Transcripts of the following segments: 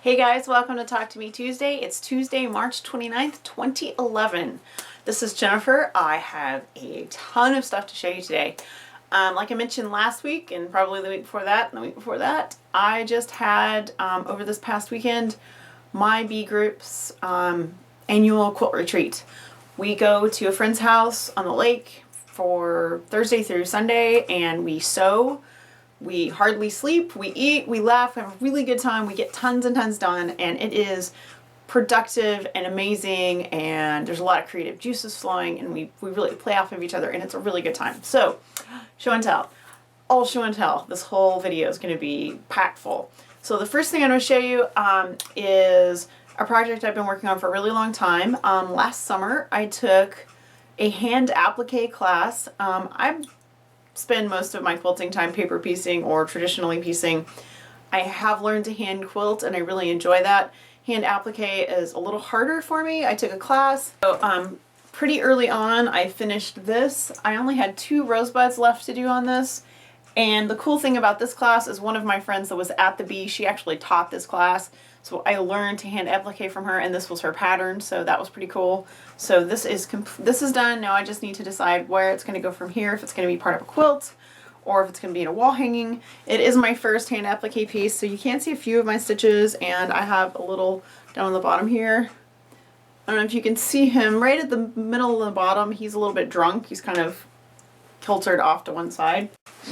Hey guys, welcome to Talk to Me Tuesday. It's Tuesday, March 29th, 2011. This is Jennifer. I have a ton of stuff to show you today. Like I mentioned last week and probably the week before that and the week before that, I just had, over this past weekend, my B group's annual quilt retreat. We go to a friend's house on the lake for Thursday through Sunday and we sew. We hardly sleep, we eat, we laugh, we have a really good time, we get tons and tons done, and it is productive and amazing, and there's a lot of creative juices flowing, and we really play off of each other, and it's a really good time. So, show and tell. All show and tell. This whole video is going to be packed full. So the first thing I'm going to show you is a project I've been working on for a really long time. Last summer, I took a hand applique class. I spend most of my quilting time paper piecing or traditionally piecing. I have learned to hand quilt and I really enjoy that. Hand applique is a little harder for me. I took a class. So pretty early on I finished this. I only had 2 rosebuds left to do on this. And the cool thing about this class is one of my friends that was at the B, she actually taught this class. So I learned to hand applique from her and this was her pattern, so that was pretty cool. So this is done. Now I just need to decide where it's going to go from here, if it's going to be part of a quilt or if it's going to be in a wall hanging. It is my first hand applique piece, so you can see a few of my stitches, and I have a little down on the bottom here. I don't know if you can see him right at the middle of the bottom. He's a little bit drunk. He's kind of kiltered off to one side.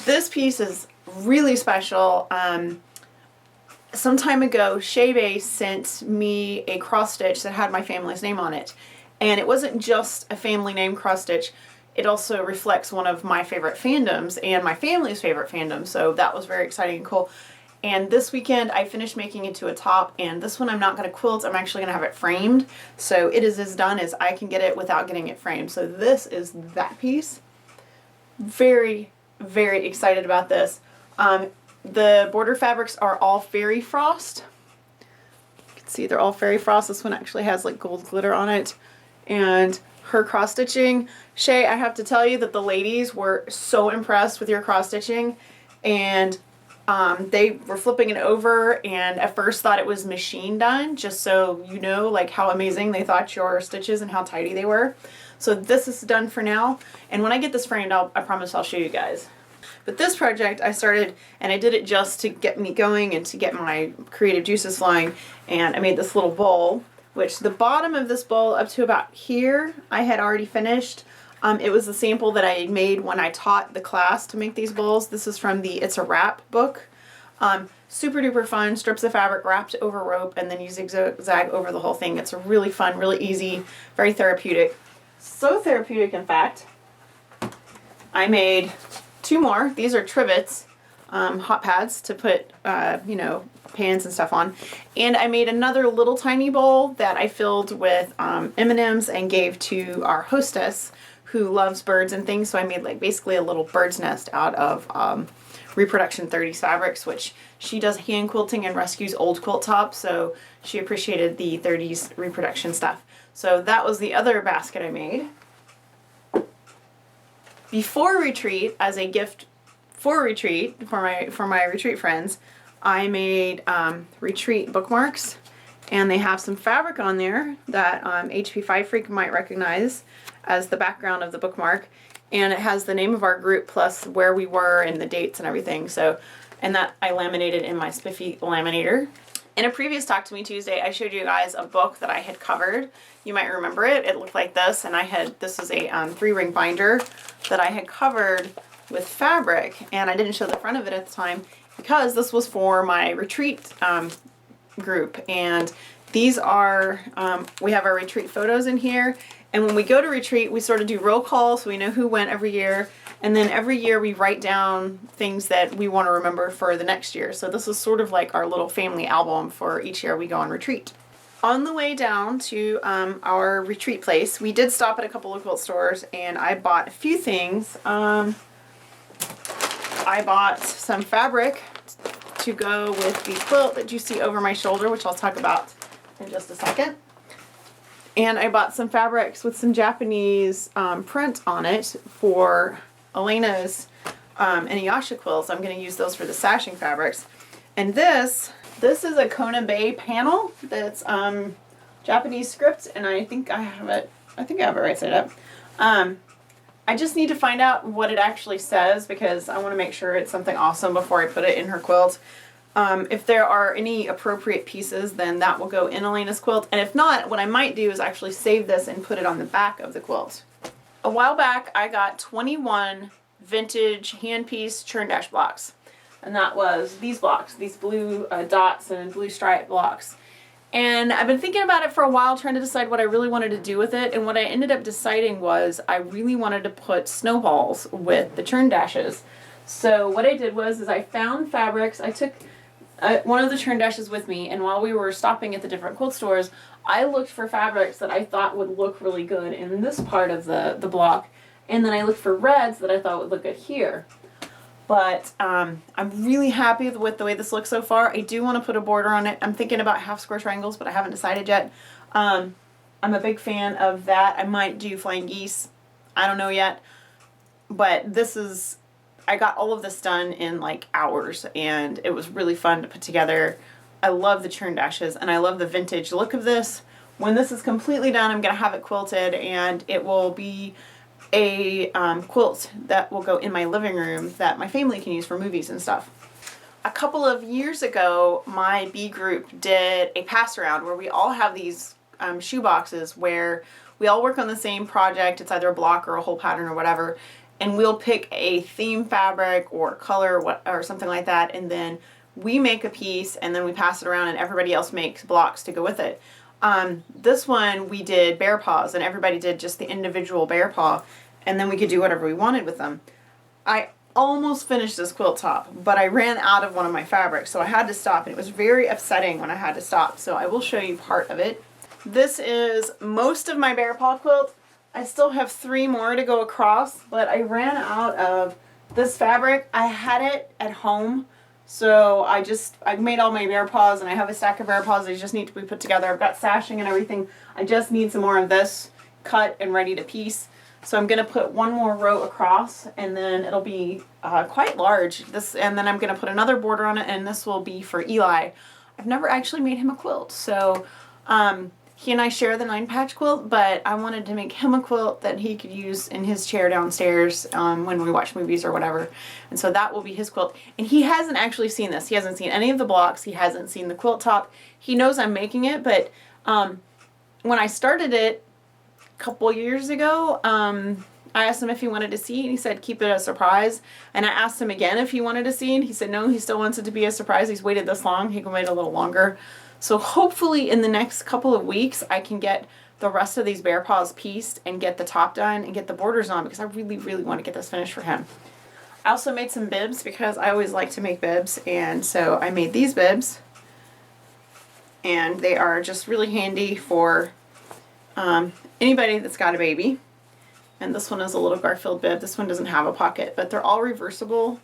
This piece is really special. Some time ago, Shebe sent me a cross stitch that had my family's name on it. And it wasn't just a family name cross stitch, it also reflects one of my favorite fandoms and my family's favorite fandom, so that was very exciting and cool. And this weekend I finished making it to a top, and this one I'm not going to quilt, I'm actually going to have it framed. So it is as done as I can get it without getting it framed. So this is that piece. Very, very excited about this. The border fabrics are all fairy frost. You can see they're all fairy frost. This one actually has like gold glitter on it. And her cross stitching, Shay, I have to tell you that the ladies were so impressed with your cross stitching, and they were flipping it over and at first thought it was machine done, just so you know like how amazing they thought your stitches and how tidy they were. So this is done for now, and when I get this framed I promise I'll show you guys. But this project I started, and I did it just to get me going and to get my creative juices flowing, and I made this little bowl, which the bottom of this bowl up to about here I had already finished. It was the sample that I made when I taught the class to make these bowls. This is from the It's a Wrap book. Super duper fun, strips of fabric wrapped over rope and then you zigzag over the whole thing. It's really fun, really easy, very therapeutic. So therapeutic, in fact, I made 2 more. These are trivets, hot pads to put, you know, pans and stuff on. And I made another little tiny bowl that I filled with M&Ms and gave to our hostess who loves birds and things. So I made like basically a little bird's nest out of Reproduction 30s fabrics, which she does hand quilting and rescues old quilt tops. So she appreciated the 30s reproduction stuff. So that was the other basket I made. Before retreat, as a gift for retreat, for my retreat friends, I made retreat bookmarks, and they have some fabric on there that HP5 Freak might recognize as the background of the bookmark, and it has the name of our group plus where we were and the dates and everything. So, and that I laminated in my spiffy laminator. In a previous Talk to Me Tuesday, I showed you guys a book that I had covered. You might remember it. It looked like this, and this is a 3-ring binder that I had covered with fabric, and I didn't show the front of it at the time because this was for my retreat group. And these are, we have our retreat photos in here, and when we go to retreat, we sort of do roll call so we know who went every year. And then every year we write down things that we want to remember for the next year. So this is sort of like our little family album for each year we go on retreat. On the way down to our retreat place, we did stop at a couple of quilt stores and I bought a few things. I bought some fabric to go with the quilt that you see over my shoulder, which I'll talk about in just a second. And I bought some fabrics with some Japanese print on it for Elena's Inuyasha quilts. I'm going to use those for the sashing fabrics. And this This is a Kona Bay panel that's Japanese script, and I think I have it right side up. I just need to find out what it actually says because I want to make sure it's something awesome before I put it in her quilt. If there are any appropriate pieces, then that will go in Elena's quilt. And if not, what I might do is actually save this and put it on the back of the quilt. A while back, I got 21 vintage hand piece churn dash blocks. And that was these blocks, these blue dots and blue stripe blocks. And I've been thinking about it for a while, trying to decide what I really wanted to do with it. And what I ended up deciding was I really wanted to put snowballs with the churn dashes. So what I did was I found fabrics. I took one of the churn dashes with me, and while we were stopping at the different quilt stores, I looked for fabrics that I thought would look really good in this part of the block. And then I looked for reds that I thought would look good here. But I'm really happy with the way this looks so far. I do want to put a border on it. I'm thinking about half square triangles, but I haven't decided yet. I'm a big fan of that. I might do flying geese. I don't know yet. But this is, I got all of this done in like hours, and it was really fun to put together. I love the churn dashes, and I love the vintage look of this. When this is completely done, I'm going to have it quilted, and it will be a quilt that will go in my living room that my family can use for movies and stuff. A couple of years ago, my B group did a pass around where we all have these shoe boxes where we all work on the same project. It's either a block or a whole pattern or whatever, and we'll pick a theme fabric or color or something like that, and then we make a piece and then we pass it around and everybody else makes blocks to go with it. This one we did bear paws, and everybody did just the individual bear paw, and then we could do whatever we wanted with them. I almost finished this quilt top, but I ran out of one of my fabrics, so I had to stop, and it was very upsetting when I had to stop, so I will show you part of it. This is most of my bear paw quilt. I still have 3 more to go across, but I ran out of this fabric. I had it at home, so I made all my bear paws, and I have a stack of bear paws. They just need to be put together. I've got sashing and everything. I just need some more of this cut and ready to piece. So I'm going to put one more row across, and then it'll be quite large. And then I'm going to put another border on it, and this will be for Eli. I've never actually made him a quilt, so he and I share the 9-patch quilt, but I wanted to make him a quilt that he could use in his chair downstairs when we watch movies or whatever. And so that will be his quilt. And he hasn't actually seen this. He hasn't seen any of the blocks. He hasn't seen the quilt top. He knows I'm making it, but when I started it a couple years ago, I asked him if he wanted to see, and he said keep it a surprise. And I asked him again if he wanted to see, and he said no, he still wants it to be a surprise. He's waited this long. He can wait a little longer. So hopefully in the next couple of weeks I can get the rest of these bear paws pieced and get the top done and get the borders on, because I really, really want to get this finished for him. I also made some bibs because I always like to make bibs, and so I made these bibs, and they are just really handy for anybody that's got a baby. And this one is a little Garfield bib. This one doesn't have a pocket, but they're all reversible,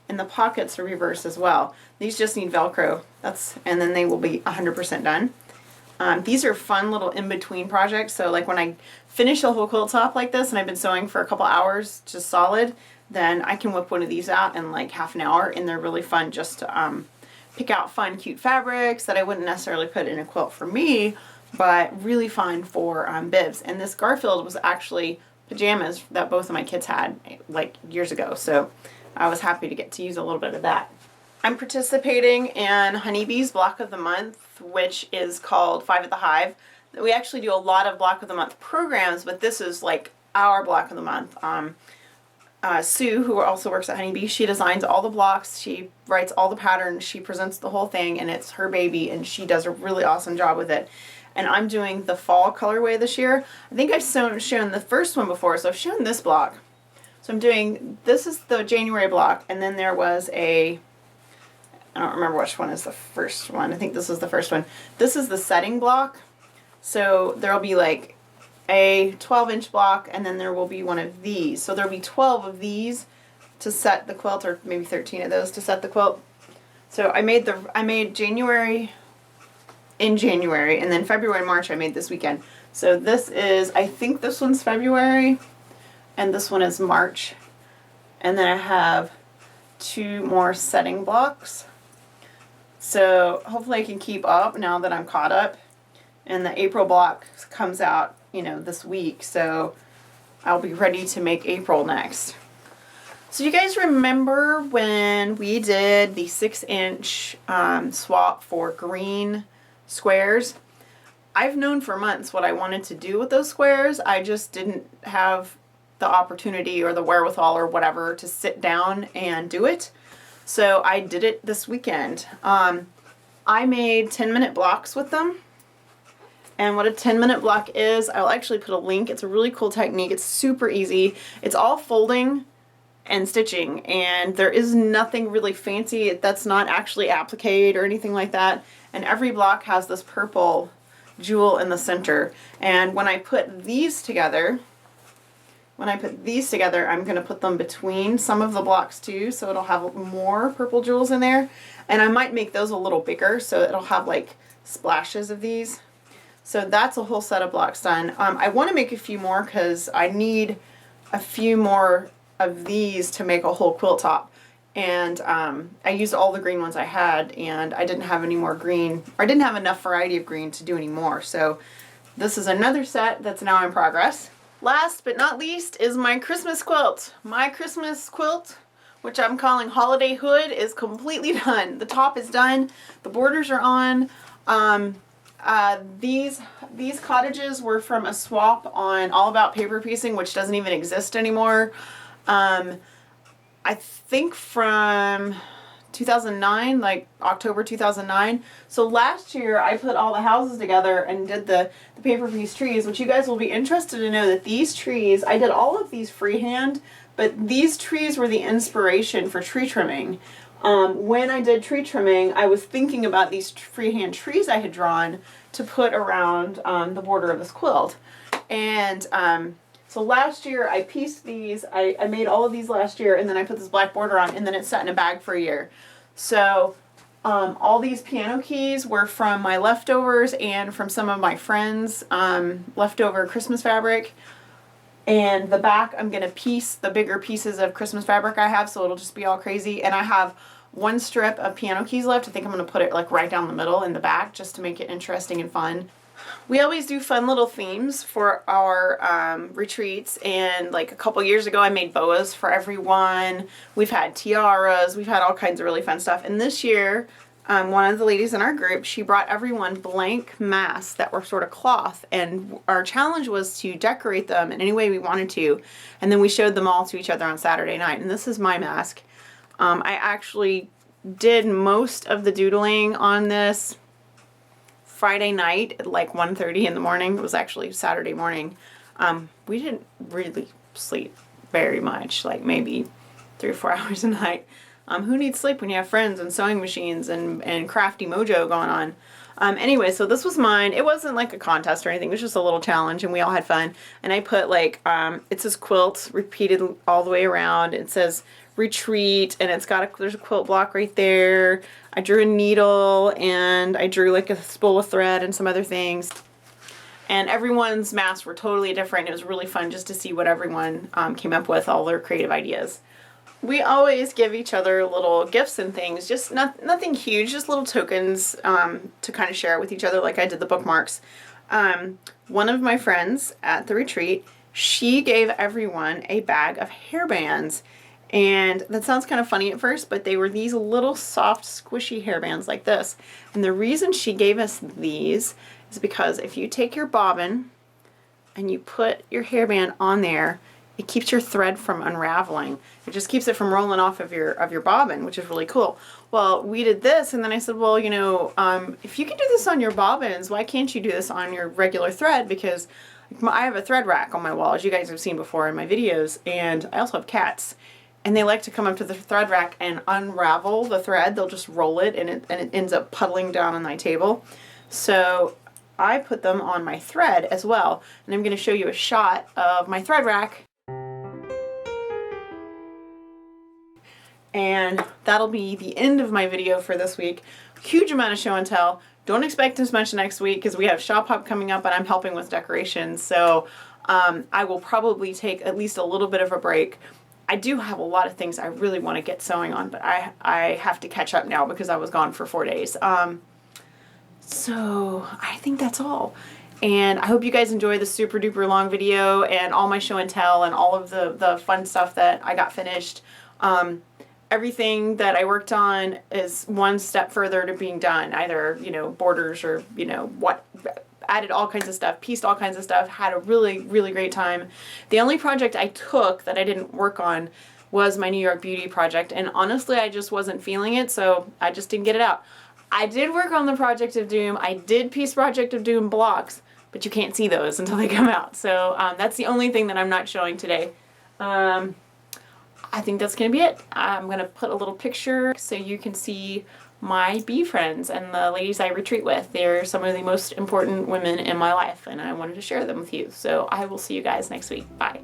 and the pockets are reversed as well. These just need Velcro. And then they will be 100% done. These are fun little in-between projects. So like when I finish a whole quilt top like this, and I've been sewing for a couple hours, just solid, then I can whip one of these out in like half an hour, and they're really fun just to pick out fun, cute fabrics that I wouldn't necessarily put in a quilt for me, but really fun for bibs. And this Garfield was actually pajamas that both of my kids had like years ago, so I was happy to get to use a little bit of that. I'm participating in Honeybee's Block of the Month, which is called 5 at the Hive. We actually do a lot of Block of the Month programs, but this is like our Block of the Month. Sue, who also works at Honeybee, she designs all the blocks, she writes all the patterns, she presents the whole thing, and it's her baby, and she does a really awesome job with it. And I'm doing the fall colorway this year. I think I've shown the first one before, so I've shown this block. So I'm doing, this is the January block, and then there was I don't remember which one is the first one. I think this is the first one. This is the setting block. So there'll be like a 12-inch block, and then there will be one of these. So there'll be 12 of these to set the quilt, or maybe 13 of those to set the quilt. So I made January in January, and then February and March I made this weekend. So this is, I think this one's February, and this one is March. And then I have 2 more setting blocks. So hopefully I can keep up now that I'm caught up. And the April block comes out, you know, this week. So I'll be ready to make April next. So you guys remember when we did the 6-inch swap for green squares? I've known for months what I wanted to do with those squares. I just didn't have the opportunity or the wherewithal or whatever to sit down and do it. So I did it this weekend. I made 10-minute blocks with them. And what a 10-minute block is, I'll actually put a link. It's a really cool technique. It's super easy. It's all folding and stitching, and there is nothing really fancy that's not actually applique or anything like that. And every block has this purple jewel in the center. And when I put these together, I'm going to put them between some of the blocks too, so it'll have more purple jewels in there. And I might make those a little bigger, so it'll have like splashes of these. So that's a whole set of blocks done. I want to make a few more because I need a few more of these to make a whole quilt top. And I used all the green ones I had, and I didn't have any more green, or I didn't have enough variety of green to do any more. So this is another set that's now in progress. Last but not least is my Christmas quilt. My Christmas quilt, which I'm calling Holiday Hood, is completely done. The top is done. The borders are on. These cottages were from a swap on All About Paper Piecing, which doesn't even exist anymore. I think from 2009, like October 2009. So last year I put all the houses together and did the paper piece trees, which you guys will be interested to know that these trees, I did all of these freehand, but these trees were the inspiration for tree trimming. When I did tree trimming, I was thinking about these freehand trees I had drawn to put around the border of this quilt. And so last year I pieced these, I made all of these last year, and then I put this black border on, and then it sat in a bag for a year. So all these piano keys were from my leftovers and from some of my friends' leftover Christmas fabric. And the back, I'm going to piece the bigger pieces of Christmas fabric I have, so it'll just be all crazy. And I have one strip of piano keys left. I think I'm going to put it like right down the middle in the back just to make it interesting and fun. We always do fun little themes for our retreats, and like a couple years ago I made boas for everyone. We've had tiaras, we've had all kinds of really fun stuff. And this year, one of the ladies in our group, she brought everyone blank masks that were sort of cloth, and our challenge was to decorate them in any way we wanted to, and then we showed them all to each other on Saturday night. And this is my mask. I actually did most of the doodling on this Friday night at like 1:30 in the morning. It was actually Saturday morning. We didn't really sleep very much, like maybe 3 or 4 hours a night. Who needs sleep when you have friends and sewing machines and crafty mojo going on? Anyway, so this was mine. It wasn't like a contest or anything. It was just a little challenge, and we all had fun. And I put like, it says quilt repeated all the way around. It says retreat, and it's got there's a quilt block right there. I drew a needle, and I drew like a spool of thread and some other things. And everyone's masks were totally different. It was really fun just to see what everyone came up with, all their creative ideas. We always give each other little gifts and things, just nothing huge, just little tokens to kind of share with each other, like I did the bookmarks. One of my friends at the retreat, she gave everyone a bag of hairbands. And that sounds kind of funny at first, but they were these little soft, squishy hairbands like this. And the reason she gave us these is because if you take your bobbin and you put your hairband on there, it keeps your thread from unraveling. It just keeps it from rolling off of your bobbin, which is really cool. Well, we did this, and then I said, well, you know, if you can do this on your bobbins, why can't you do this on your regular thread? Because I have a thread rack on my wall, as you guys have seen before in my videos, and I also have cats. And they like to come up to the thread rack and unravel the thread. They'll just roll it, and it ends up puddling down on my table. So I put them on my thread as well. And I'm going to show you a shot of my thread rack. And that'll be the end of my video for this week. Huge amount of show and tell. Don't expect as much next week because we have Shop Hop coming up and I'm helping with decorations. So I will probably take at least a little bit of a break. I do have a lot of things I really want to get sewing on, but I have to catch up now because I was gone for 4 days. So I think that's all. And I hope you guys enjoy the super duper long video and all my show and tell and all of the fun stuff that I got finished. Everything that I worked on is one step further to being done, either, you know, borders or, you know, what, added all kinds of stuff, pieced all kinds of stuff, had a really, really great time. The only project I took that I didn't work on was my New York Beauty project, and honestly, I just wasn't feeling it, so I just didn't get it out. I did work on the Project of Doom. I did piece Project of Doom blocks, but you can't see those until they come out. So that's the only thing that I'm not showing today. I think that's going to be it. I'm going to put a little picture so you can see my bee friends and the ladies I retreat with. They're some of the most important women in my life, and I wanted to share them with you. So I will see you guys next week. Bye.